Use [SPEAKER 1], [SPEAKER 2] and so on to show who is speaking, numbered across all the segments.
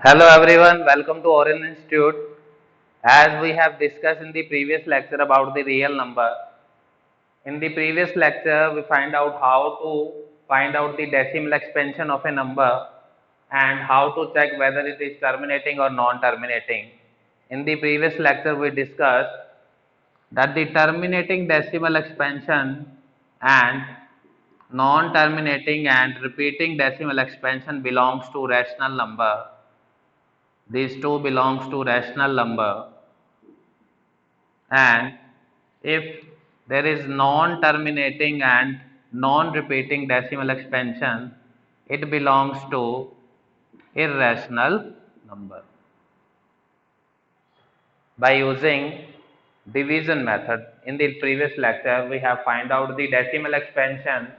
[SPEAKER 1] Hello everyone, welcome to Oren Institute. As we have discussed in the previous lecture about the real number, in the previous lecture we find out how to find out the decimal expansion of a number and how to check whether it is terminating or non-terminating. In the previous lecture we discussed that the terminating decimal expansion and non-terminating and repeating decimal expansion belongs to rational number. These two belongs to rational number, and if there is non-terminating and non-repeating decimal expansion, it belongs to irrational number. By using division method, in the previous lecture we have find out the decimal expansion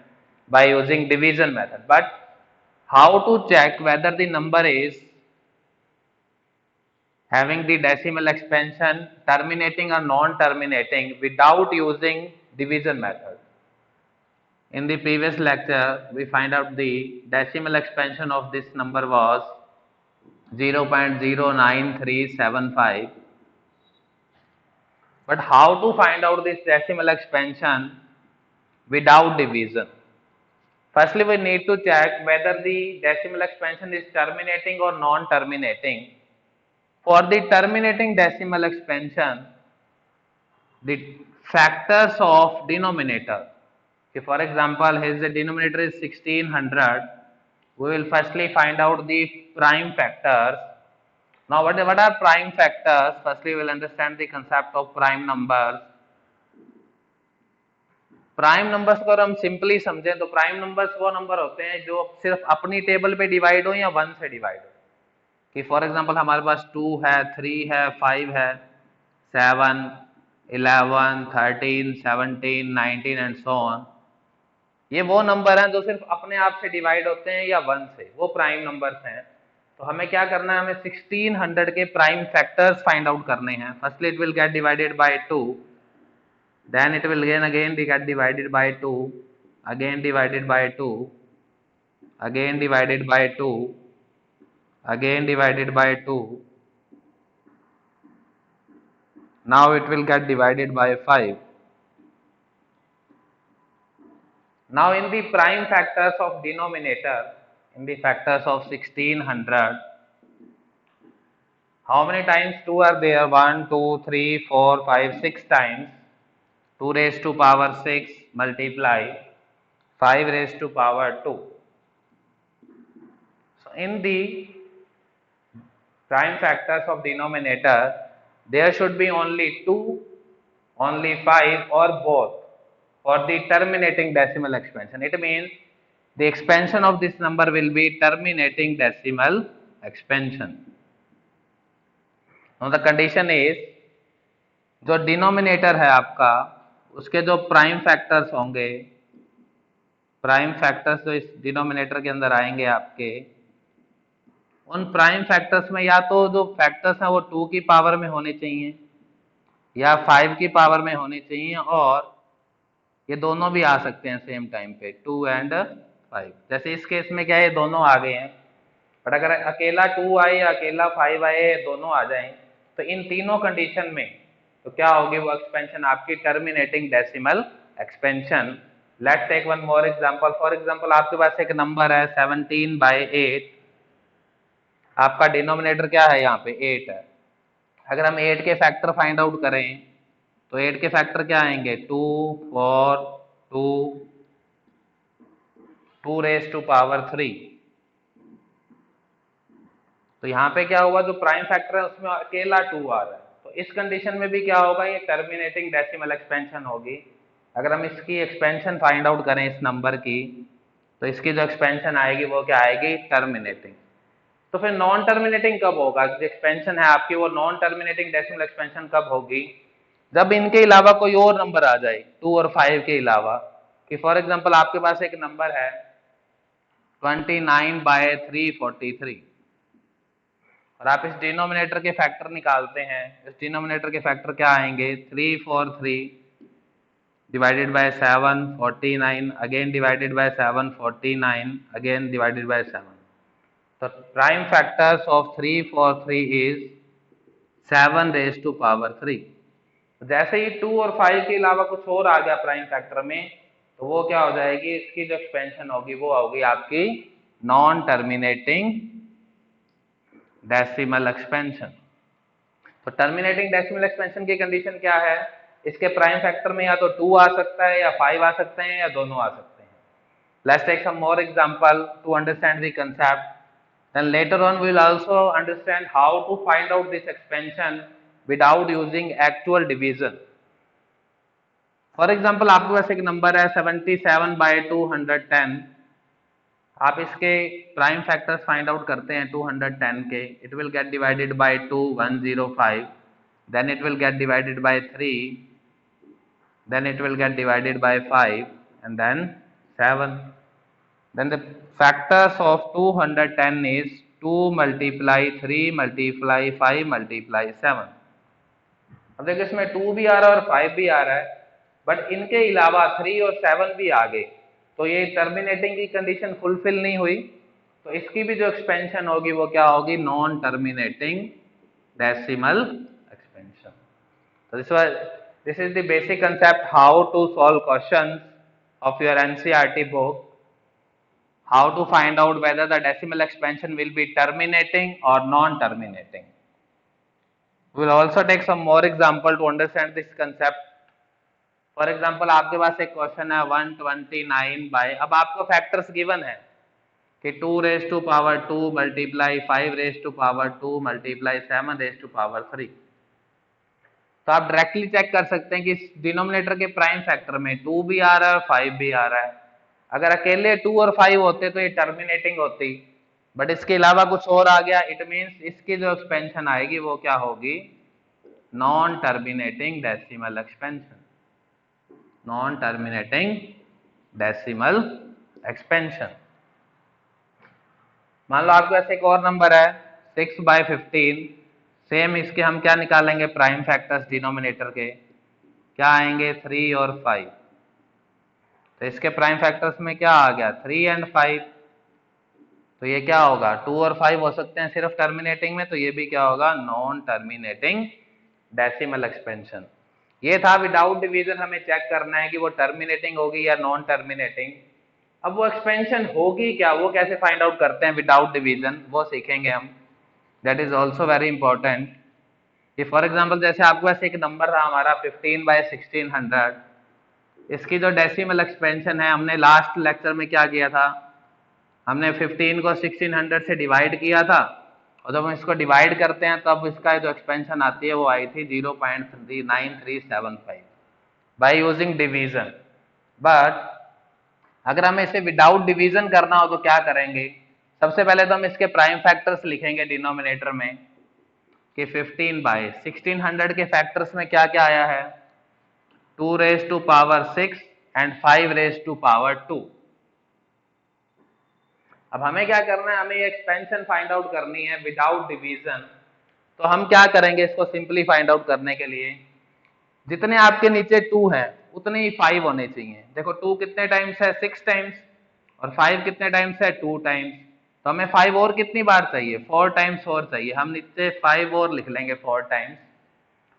[SPEAKER 1] by using division method, but how to check whether the number is having the decimal expansion terminating or non-terminating without using division method. In the previous lecture, we find out the decimal expansion of this number was 0.09375. But how to find out this decimal expansion without division? Firstly, we need to check whether the decimal expansion is terminating or non-terminating. For the terminating decimal expansion, the factors of denominator. Okay, for example, his denominator is 1600. We will firstly find out the prime factors. Now, what are prime factors? Firstly, we will understand the concept of prime numbers. Prime numbers को अगर हम simply समझें तो prime numbers वो number होते हैं जो सिर्फ अपनी टेबल पे डिवाइड हो या वन से डिवाइड हो. कि फॉर एग्जांपल हमारे पास 2 है, 3 है, 5 है, 7, 11, 13, 17, 19 एंड सो ऑन. ये वो नंबर हैं जो सिर्फ अपने आप से डिवाइड होते हैं या वन से, वो प्राइम नंबर्स हैं. तो हमें क्या करना है, हमें 1600 के प्राइम फैक्टर्स फाइंड आउट करने हैं. Firstly it will get divided by 2, then it will again get divided by 2, again divided by 2, again divided by 2, again divided by 2. Now it will get divided by 5. Now in the prime factors of denominator, in the factors of 1600, how many times 2 are there? 1, 2, 3, 4, 5, 6 times. 2 raised to power 6 multiply 5 raised to power 2. So in the prime factors of denominator, there should be only 2, only 5 or both for the terminating decimal expansion. It means the expansion of this number will be terminating decimal expansion. Now the condition is, जो denominator है आपका उसके जो prime factors होंगे, prime factors जो इस denominator के अंदर आएंगे आपके, उन प्राइम फैक्टर्स में या तो जो फैक्टर्स हैं वो 2 की पावर में होने चाहिए या 5 की पावर में होने चाहिए, और ये दोनों भी आ सकते हैं सेम टाइम पे, 2 एंड 5. जैसे इस केस में क्या है, दोनों आ गए हैं, बट अगर अकेला 2 आए या अकेला 5 आए, दोनों आ जाएं, तो इन तीनों कंडीशन में तो क्या होगी, वो एक्सपेंशन आपकी terminating decimal expansion. Let's take one more example. For example आपके पास एक नंबर है 17/8. आपका डिनोमिनेटर क्या है, यहाँ पे 8 है. अगर हम 8 के फैक्टर फाइंड आउट करें तो 8 के फैक्टर क्या आएंगे, 2, 4, 2, 2 रेज टू पावर 3. तो यहाँ पे क्या हुआ, जो प्राइम फैक्टर है उसमें अकेला 2 आ रहा है, तो इस कंडीशन में भी क्या होगा, ये टर्मिनेटिंग डेसिमल एक्सपेंशन होगी. अगर हम इसकी एक्सपेंशन फाइंड आउट करें इस नंबर की, तो इसकी जो एक्सपेंशन आएगी वो क्या आएगी, टर्मिनेटिंग. तो फिर नॉन टर्मिनेटिंग कब होगा, जो एक्सपेंशन है आपकी वो नॉन टर्मिनेटिंग डेसिमल एक्सपेंशन कब होगी, जब इनके अलावा कोई और नंबर आ जाए 2 और 5 के अलावा. कि फॉर एग्जांपल आपके पास एक नंबर है 29/343 और आप इस डिनोमिनेटर के फैक्टर निकालते हैं. इस डिनोमिनेटर के फैक्टर क्या आएंगे, 343 divided by 749, again divided by 749, again divided by 7. तो prime factors of 3 four 3 is 7 raise to power 3। जैसे ही 2 और 5 के अलावा कुछ और आ गया प्राइम फैक्टर में, तो वो क्या हो जाएगी, इसकी जो एक्सपेंशन होगी वो होगी आपकी नॉन टर्मिनेटिंग डेसिमल एक्सपेंशन। तो टर्मिनेटिंग डेसिमल एक्सपेंशन की कंडीशन क्या है, इसके प्राइम फैक्टर में या तो 2 आ सकता है या 5 आ सकते हैं या दोनों आ सकते हैं। Let's take some more example to understand the concept. Then later on we will also understand how to find out this expansion without using actual division. For example, आपके पास एक नंबर है 77/210। आप इसके प्राइम फैक्टर्स फाइंड आउट करते हैं 210 के। It will get divided by 2 105, then it will get divided by 3, then it will get divided by 5 and then 7. Then the factors of 210 is 2 multiply 3 multiply 5 multiply 7. अब देखो इसमें 2 भी आ रहा है और 5 भी आ रहा है, बट इनके अलावा 3 और 7 भी आ गए, तो ये टर्मिनेटिंग की कंडीशन फुलफिल नहीं हुई, तो इसकी भी जो एक्सपेंशन होगी वो क्या होगी, नॉन टर्मिनेटिंग डेसिमल एक्सपेंशन। तो this is the basic concept how to solve questions of your NCERT book, how to find out whether the decimal expansion will be terminating or non-terminating. We will also take some more example to understand this concept. For example, आपके पास एक question है 129 bye, अब आपको factors given है कि 2 raise to power 2 multiply 5 raise to power 2 multiply 7 raise to power 3। तो आप डायरेक्टली चेक कर सकते हैं कि डिनोमिनेटर के प्राइम फैक्टर में 2 भी आ रहा है और 5 भी आ रहा है। अगर अकेले 2 और 5 होते तो ये टर्मिनेटिंग होती, बट इसके अलावा कुछ और आ गया, इट मींस इसकी जो एक्सपेंशन आएगी वो क्या होगी, non terminating decimal expansion. Non terminating decimal expansion. मान लो आपके पास एक और नंबर है 6/15। सेम इसके हम क्या निकालेंगे, प्राइम फैक्टर्स डिनोमिनेटर के क्या आएंगे, 3 और 5। तो इसके प्राइम फैक्टर्स में क्या आ गया, 3 एंड 5। तो ये क्या होगा, 2 और 5 हो सकते हैं सिर्फ टर्मिनेटिंग में, तो ये भी क्या होगा, नॉन टर्मिनेटिंग डेसिमल एक्सपेंशन। ये था विदाउट डिवीजन हमें चेक करना है कि वो टर्मिनेटिंग होगी या नॉन टर्मिनेटिंग। अब वो एक्सपेंशन होगी क्या, वो कैसे फाइंड आउट करते हैं विदाउट डिवीजन, वो सीखेंगे हम। That is also very important. कि फॉर एग्जाम्पल जैसे आपके पास एक नंबर था हमारा 15/1600, इसकी जो डेसिमल एक्सपेंशन है, हमने लास्ट लेक्चर में क्या किया था, हमने 15 को 1600 से डिवाइड किया था, और जब हम इसको डिवाइड करते हैं तब इसका जो एक्सपेंशन आती है वो आई थी 0.9375 बाय यूजिंग डिवीजन। बट अगर हमें इसे विदाउट डिवीजन करना हो तो क्या करेंगे, सबसे पहले तो हम इसके प्राइम फैक्टर्स लिखेंगे डिनोमिनेटर में कि 15/1600 के फैक्टर्स में क्या क्या आया है, 2 raise to power 6 and 5 raise to power 2। अब हमें क्या करना है, हमें ये एक्सपेंशन फाइंड आउट करनी है विदाउट डिवीजन। तो हम क्या करेंगे, इसको सिंपली फाइंड आउट करने के लिए जितने आपके नीचे 2 हैं उतने ही 5 होने चाहिए। देखो 2 कितने टाइम्स है, 6 टाइम्स, और 5 कितने टाइम्स है, 2 टाइम्स। तो हमें 5 और कितनी बार चाहिए, 4 टाइम्स और चाहिए। हम नीचे 5 और लिख लेंगे 4 टाइम्स।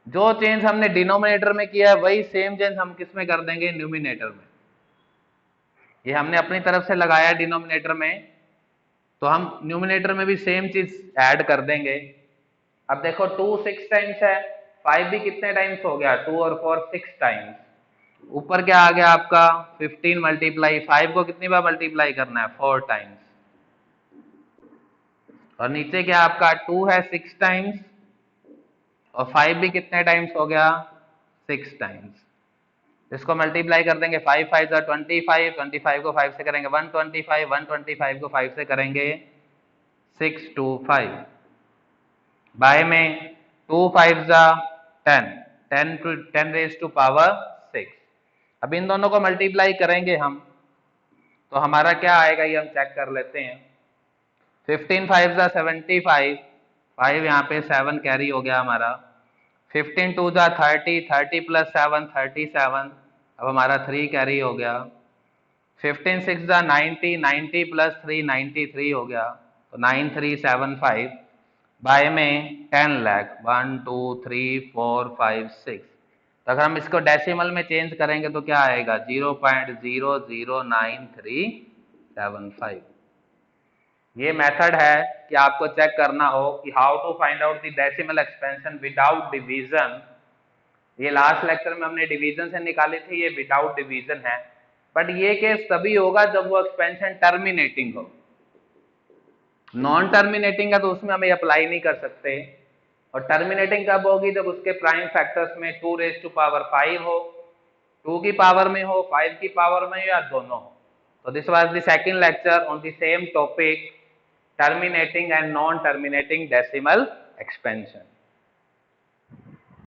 [SPEAKER 1] जो चेंज हमने डिनोमिनेटर में किया है वही सेम चेंज हम किस में कर देंगे, न्यूमिनेटर में। ये हमने अपनी तरफ से लगाया डिनोमिनेटर में, तो हम न्यूमिनेटर में भी सेम चीज ऐड कर देंगे। अब देखो 2 6 टाइम्स है, 5 भी कितने टाइम्स हो गया, 2 और 4 6 टाइम्स। ऊपर क्या आ गया आपका 15 मल्टीप्लाई 5 को कितनी बार मल्टीप्लाई करना है, 4 टाइम्स। और नीचे क्या आपका 2 है 6 टाइम्स, और 5 भी कितने टाइम्स हो गया, 6 टाइम्स। इसको मल्टीप्लाई कर देंगे, 5 5 जा 25, 25 को 5 से करेंगे 125, 125 को 5 से करेंगे 625। बाय में 2 5 जा 10, 10 रेज टू पावर 6। अब इन दोनों को मल्टीप्लाई करेंगे हम, तो हमारा क्या आएगा ये हम चेक कर लेते हैं। 15 5 जा 75, 5 यहाँ पे 7 कैरी हो गया हमारा। 15 2 जा 30, 30 प्लस 7 37, अब हमारा 3 कैरी हो गया। 15 6 जा 90, 90 प्लस 3 93 हो गया। तो 9375 बाय में 10 लाख 1 2 3 4 5 6। तो अगर हम इसको डेसिमल में चेंज करेंगे तो क्या आएगा 0.009375। ये मेथड है कि आपको चेक करना हो कि how to find out the decimal expansion without division. ये लास्ट लेक्चर में हमने डिवीजन से निकाली थी, ये विदाउट डिवीजन है। बट ये केस तभी होगा जब वो एक्सपेंशन टर्मिनेटिंग हो। नॉन टर्मिनेटिंग है तो उसमें हम अप्लाई नहीं कर सकते। और टर्मिनेटिंग कब होगी जब उसके प्राइम फैक्टर्स में 2⁵ हो, 2 की पावर में हो, 5 की पावर में हो, या दोनों हो। तो this was the second lecture on the same topic, terminating and non-terminating decimal expansion.